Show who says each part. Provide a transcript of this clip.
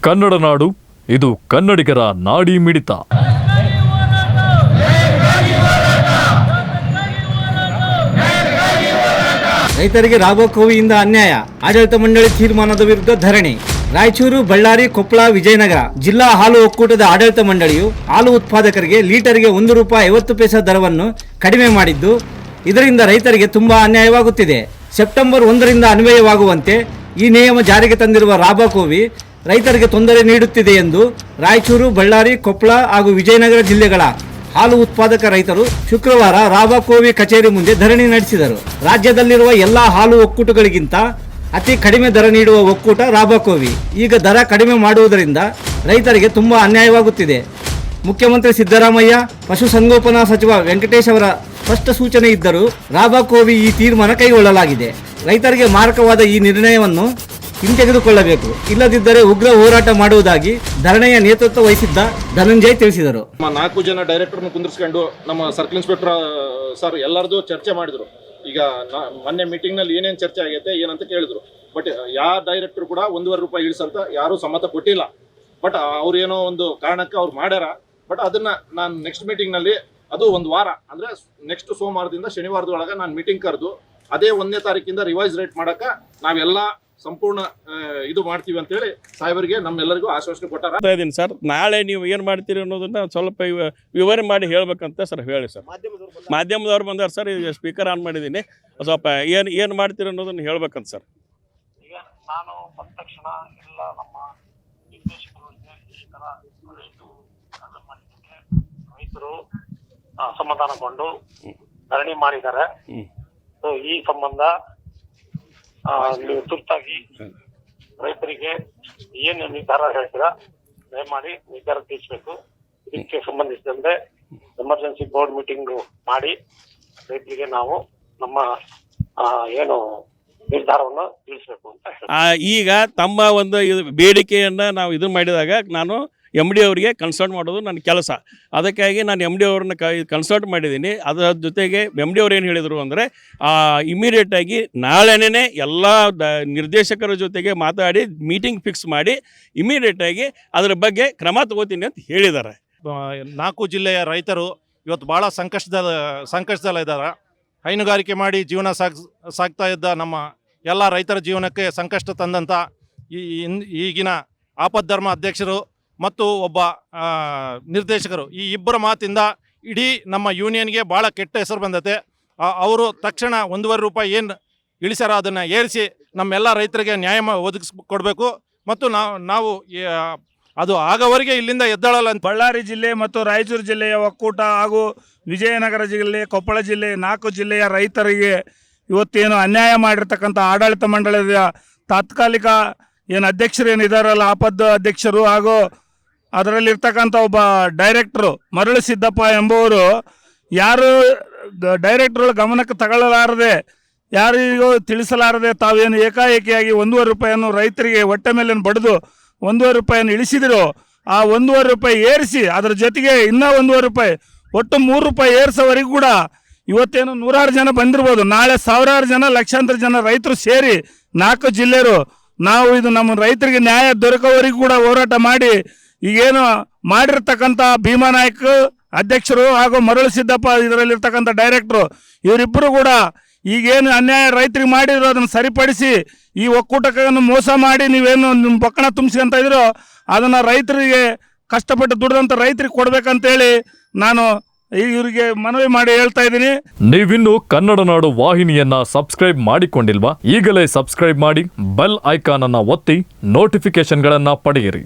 Speaker 1: ಕನ್ನಡ ನಾಡು, ಇದು ಕನ್ನಡಿಗರ ನಾಡಿ ಮಿಡಿತ.
Speaker 2: ರೈತರಿಗೆ ರಾಬಕೋವಿಯಿಂದ ಅನ್ಯಾಯ, ಆಡಳಿತ ಮಂಡಳಿ ತೀರ್ಮಾನದ ವಿರುದ್ಧ ಧರಣಿ. ರಾಯಚೂರು, ಬಳ್ಳಾರಿ, ಕೊಪ್ಪಳ, ವಿಜಯನಗರ ಜಿಲ್ಲಾ ಹಾಲು ಒಕ್ಕೂಟದ ಆಡಳಿತ ಮಂಡಳಿಯು ಹಾಲು ಉತ್ಪಾದಕರಿಗೆ ಲೀಟರ್ಗೆ ₹1.50 ದರವನ್ನು ಕಡಿಮೆ ಮಾಡಿದ್ದು, ಇದರಿಂದ ರೈತರಿಗೆ ತುಂಬಾ ಅನ್ಯಾಯವಾಗುತ್ತಿದೆ. ಸೆಪ್ಟೆಂಬರ್ 1ರಿಂದ ಅನ್ವಯವಾಗುವಂತೆ ಈ ನಿಯಮ ಜಾರಿಗೆ ತಂದಿರುವ ರಾಬಕೋವಿ ರೈತರಿಗೆ ತೊಂದರೆ ನೀಡುತ್ತಿದೆ ಎಂದು ರಾಯಚೂರು, ಬಳ್ಳಾರಿ, ಕೊಪ್ಪಳ ಹಾಗೂ ವಿಜಯನಗರ ಜಿಲ್ಲೆಗಳ ಹಾಲು ಉತ್ಪಾದಕ ರೈತರು ಶುಕ್ರವಾರ ರಾಬಕೋವಿ ಕಚೇರಿ ಮುಂದೆ ಧರಣಿ ನಡೆಸಿದರು. ರಾಜ್ಯದಲ್ಲಿರುವ ಎಲ್ಲಾ ಹಾಲು ಒಕ್ಕೂಟಗಳಿಗಿಂತ ಅತಿ ಕಡಿಮೆ ದರ ನೀಡುವ ಒಕ್ಕೂಟ ರಾಬಕೋವಿ. ಈಗ ದರ ಕಡಿಮೆ ಮಾಡುವುದರಿಂದ ರೈತರಿಗೆ ತುಂಬಾ ಅನ್ಯಾಯವಾಗುತ್ತಿದೆ. ಮುಖ್ಯಮಂತ್ರಿ ಸಿದ್ದರಾಮಯ್ಯ, ಪಶುಸಂಗೋಪನಾ ಸಚಿವ ವೆಂಕಟೇಶ್ ಅವರ ಸ್ಪಷ್ಟ ಸೂಚನೆ ಇದ್ದರೂ ರಾಬಕೋವಿ ಈ ತೀರ್ಮಾನ ಕೈಗೊಳ್ಳಲಾಗಿದೆ. ರೈತರಿಗೆ ಮಾರಕವಾದ ಈ ನಿರ್ಣಯವನ್ನು ಹಿಂತೆಗೆದುಕೊಳ್ಳಬೇಕು, ಇಲ್ಲದಿದ್ದರೆ ಉಗ್ರ ಹೋರಾಟ ಮಾಡುವುದಾಗಿ ಧರಣಿಯ ನೇತೃತ್ವ ವಹಿಸಿದ್ದ ಧನಂಜಯ್ ತಿಳಿಸಿದರು.
Speaker 3: 4 ಜನ ಡೈರೆಕ್ಟರ್ನ ಕುಂದಿರಿಸ್ಕೊಂಡು ನಮ್ಮ ಸರ್ಕಲ್ ಇನ್ಸ್ಪೆಕ್ಟರ್ ಸರ್ ಎಲ್ಲರದು ಚರ್ಚೆ ಮಾಡಿದ್ರು. ಈಗ ಮೊನ್ನೆ ಮೀಟಿಂಗ್ನಲ್ಲಿ ಏನೇನು ಚರ್ಚೆ ಆಗೈತೆ ಏನಂತ ಕೇಳಿದ್ರು. ಬಟ್ ಯಾವ ಡೈರೆಕ್ಟರ್ ಕೂಡ ₹1.50 ಇಳಿಸಂತ ಯಾರೂ ಸಮ್ಮತ ಕೊಟ್ಟಿಲ್ಲ. ಬಟ್ ಅವ್ರು ಏನೋ ಒಂದು ಕಾರಣಕ್ಕೆ ಅವ್ರು ಮಾಡ್ಯಾರ. ಬಟ್ ಅದನ್ನ ನಾನು ನೆಕ್ಸ್ಟ್ ಮೀಟಿಂಗ್ನಲ್ಲಿ ಅದು ಒಂದು ವಾರ ಅಂದರೆ ನೆಕ್ಸ್ಟ್ ಸೋಮವಾರದಿಂದ ಶನಿವಾರದೊಳಗೆ ನಾನು ಮೀಟಿಂಗ್ ಕರೆದು ಅದೇ 1ನೇ ತಾರೀಕಿಂದ ರಿವೈಸ್ ರೇಟ್ ಮಾಡೋಕೆ ನಾವೆಲ್ಲ ಸಂಪೂರ್ಣ ಇದು ಮಾಡ್ತೀವಿ ಅಂತೇಳಿ ಸಾಹೇಬರಿಗೆ ನಮ್ಮೆಲ್ಲರಿಗೂ ಆಶ್ವಾಸನೆ ಕೊಟ್ಟಾರ.
Speaker 4: ಇದ್ದೀನಿ ಸರ್, ನಾಳೆ ನೀವು ಏನು ಮಾಡ್ತೀರಿ ಅನ್ನೋದನ್ನ ಸ್ವಲ್ಪ ವಿವರಣೆ ಮಾಡಿ ಹೇಳ್ಬೇಕಂತ ಸರ್ ಹೇಳಿ ಸರ್. ಮಾಧ್ಯಮದವ್ರು ಬಂದಾರ ಸರ್, ಈಗ ಸ್ಪೀಕರ್ ಆನ್ ಮಾಡಿದ್ದೀನಿ, ಸ್ವಲ್ಪ ಏನು ಮಾಡ್ತೀರಿ ಅನ್ನೋದನ್ನ ಹೇಳ್ಬೇಕಂತ ಸರ್.
Speaker 5: ಈಗ ನಾನು ಬಂದ ತಕ್ಷಣ ಎಲ್ಲ ನಮ್ಮ ನಿರ್ದೇಶಕರಿಗೆ ಈ ಥರ ರೈತರು ಅಸಮಾಧಾನಗೊಂಡು ಧರಣಿ ಮಾಡಿದ್ದಾರೆ. ಈ ಸಂಬಂಧ ನೀವು ತುರ್ತಾಗಿ ರೈತರಿಗೆ ಏನು ನಿರ್ಧಾರ ಹೇಳ್ತೀರಾ ದಯಮಾಡಿ ನಿರ್ಧಾರ ತಿಳಿಸಬೇಕು. ಇದಕ್ಕೆ ಸಂಬಂಧಿಸಿದಂತೆ ಎಮರ್ಜೆನ್ಸಿ ಬೋರ್ಡ್ ಮೀಟಿಂಗ್ ಮಾಡಿ ರೈತರಿಗೆ ನಾವು ನಮ್ಮ ಏನು ನಿರ್ಧಾರವನ್ನು ತಿಳಿಸಬೇಕು ಅಂತ
Speaker 4: ಈಗ ತಮ್ಮ ಒಂದು ಬೇಡಿಕೆಯನ್ನು ನಾವು ಇದನ್ನು ಮಾಡಿದಾಗ ನಾನು MD ಅವರಿಗೆ ಕನ್ಸಲ್ಟ್ ಮಾಡೋದು ನನ್ನ ಕೆಲಸ. ಅದಕ್ಕಾಗಿ ನಾನು MD ಅವ್ರನ್ನ ಕನ್ಸಲ್ಟ್ ಮಾಡಿದ್ದೀನಿ. ಅದರ ಜೊತೆಗೆ MD ಅವ್ರು ಏನು ಹೇಳಿದರು ಅಂದರೆ ಇಮಿಡಿಯೇಟಾಗಿ ನಾಳೆನೇ ಎಲ್ಲ ನಿರ್ದೇಶಕರ ಜೊತೆಗೆ ಮಾತಾಡಿ ಮೀಟಿಂಗ್ ಫಿಕ್ಸ್ ಮಾಡಿ ಇಮಿಡಿಯೇಟಾಗಿ ಅದರ ಬಗ್ಗೆ ಕ್ರಮ ತಗೋತೀನಿ ಅಂತ ಹೇಳಿದ್ದಾರೆ.
Speaker 6: 4 ಜಿಲ್ಲೆಯ ರೈತರು ಇವತ್ತು ಭಾಳ ಸಂಕಷ್ಟದಲ್ಲಿದ್ದಾರೆ. ಹೈನುಗಾರಿಕೆ ಮಾಡಿ ಜೀವನ ಸಾಗ್ತಾ ಇದ್ದ ನಮ್ಮ ಎಲ್ಲ ರೈತರ ಜೀವನಕ್ಕೆ ಸಂಕಷ್ಟ ತಂದಂಥ ಈಗಿನ ಆಪದ್ಧರ್ಮ ಅಧ್ಯಕ್ಷರು ಮತ್ತು ಒಬ್ಬ ನಿರ್ದೇಶಕರು, ಈ ಇಬ್ಬರ ಮಾತಿಂದ ಇಡೀ ನಮ್ಮ ಯೂನಿಯನ್ಗೆ ಭಾಳ ಕೆಟ್ಟ ಹೆಸರು ಬಂದತೆ. ಅವರು ತಕ್ಷಣ ₹1.50 ಏನು ಇಳಿಸ್ಯಾರ ಅದನ್ನು ಏರಿಸಿ ನಮ್ಮೆಲ್ಲ ರೈತರಿಗೆ ನ್ಯಾಯ ಒದಗಿಸ್ಕೊಡ್ಬೇಕು. ಮತ್ತು ನಾವು ಅದು ಆಗವರೆಗೆ ಇಲ್ಲಿಂದ ಎದ್ದೇಳಲ್ಲ ಅಂತ.
Speaker 7: ಬಳ್ಳಾರಿ ಜಿಲ್ಲೆ ಮತ್ತು ರಾಯಚೂರು ಜಿಲ್ಲೆಯ ಒಕ್ಕೂಟ ಹಾಗೂ ವಿಜಯನಗರ ಜಿಲ್ಲೆ, ಕೊಪ್ಪಳ ಜಿಲ್ಲೆ 4 ಜಿಲ್ಲೆಯ ರೈತರಿಗೆ ಇವತ್ತೇನು ಅನ್ಯಾಯ ಮಾಡಿರ್ತಕ್ಕಂಥ ಆಡಳಿತ ಮಂಡಳಿಯ ತಾತ್ಕಾಲಿಕ ಏನು ಅಧ್ಯಕ್ಷರು ಏನಿದಾರಲ್ಲ, ಆಪದ್ದು ಅಧ್ಯಕ್ಷರು ಹಾಗೂ ಅದರಲ್ಲಿರ್ತಕ್ಕಂಥ ಒಬ್ಬ ಡೈರೆಕ್ಟ್ರು ಮರಳು ಸಿದ್ದಪ್ಪ ಎಂಬುವರು ಯಾರು ಡೈರೆಕ್ಟ್ರು ಗಮನಕ್ಕೆ ತಗೊಳ್ಳಲಾರದೆ, ಯಾರಿಗೂ ತಿಳಿಸಲಾರದೆ ತಾವೇನು ಏಕಾಏಕಿಯಾಗಿ ₹1.50 ರೈತರಿಗೆ ಹೊಟ್ಟೆ ಮೇಲೆ ಬಡಿದು ₹1.50 ಇಳಿಸಿದ್ರು. ಆ ₹1.50 ಏರಿಸಿ ಅದರ ಜೊತೆಗೆ ಇನ್ನೂ ₹1.50 ಒಟ್ಟು ₹3 ಏರಿಸೋವರೆಗೂ ಕೂಡ ಇವತ್ತೇನು 100 ಜನ ಬಂದಿರ್ಬೋದು, ನಾಳೆ 1000 ಜನ, ಲಕ್ಷಾಂತರ ಜನ ರೈತರು ಸೇರಿ 4 ಜಿಲ್ಲೆಯರು ನಾವು ಇದು ನಮ್ಮ ರೈತರಿಗೆ ನ್ಯಾಯ ದೊರಕೋವರೆಗೂ ಕೂಡ ಹೋರಾಟ ಮಾಡಿ ಈಗೇನು ಮಾಡಿರ್ತಕ್ಕಂಥ ಭೀಮಾನಾಯ್ಕ ಅಧ್ಯಕ್ಷರು ಹಾಗೂ ಮರಳು ಸಿದ್ದಪ್ಪ ಇದರಲ್ಲಿರ್ತಕ್ಕಂಥ ಡೈರೆಕ್ಟ್ರು ಇವರಿಬ್ಬರು ಕೂಡ ಈಗೇನು ಅನ್ಯಾಯ ರೈತರಿಗೆ ಮಾಡಿದ್ರು ಅದನ್ನು ಸರಿಪಡಿಸಿ ಈ ಒಕ್ಕೂಟವನ್ನು ಮೋಸ ಮಾಡಿ ನೀವೇನು ನಿಮ್ಮ ಬಕ್ಕಣ ತುಂಬಿಸ್ಕೊಂತ ಇದ್ರೋ ಅದನ್ನು ರೈತರಿಗೆ ಕಷ್ಟಪಟ್ಟು ದುಡಿದಂಥ ರೈತರಿಗೆ ಕೊಡ್ಬೇಕಂತೇಳಿ ನಾನು ಇವರಿಗೆ ಮನವಿ ಮಾಡಿ ಹೇಳ್ತಾ ಇದ್ದೀನಿ.
Speaker 1: ನೀವಿನ್ನು ಕನ್ನಡ ನಾಡು ವಾಹಿನಿಯನ್ನ ಸಬ್ಸ್ಕ್ರೈಬ್ ಮಾಡಿಕೊಂಡಿಲ್ವಾ? ಈಗಲೇ ಸಬ್ಸ್ಕ್ರೈಬ್ ಮಾಡಿ, ಬೆಲ್ ಐಕಾನ್ ಅನ್ನ ಒತ್ತಿ ನೋಟಿಫಿಕೇಶನ್ಗಳನ್ನ ಪಡೆಯಿರಿ.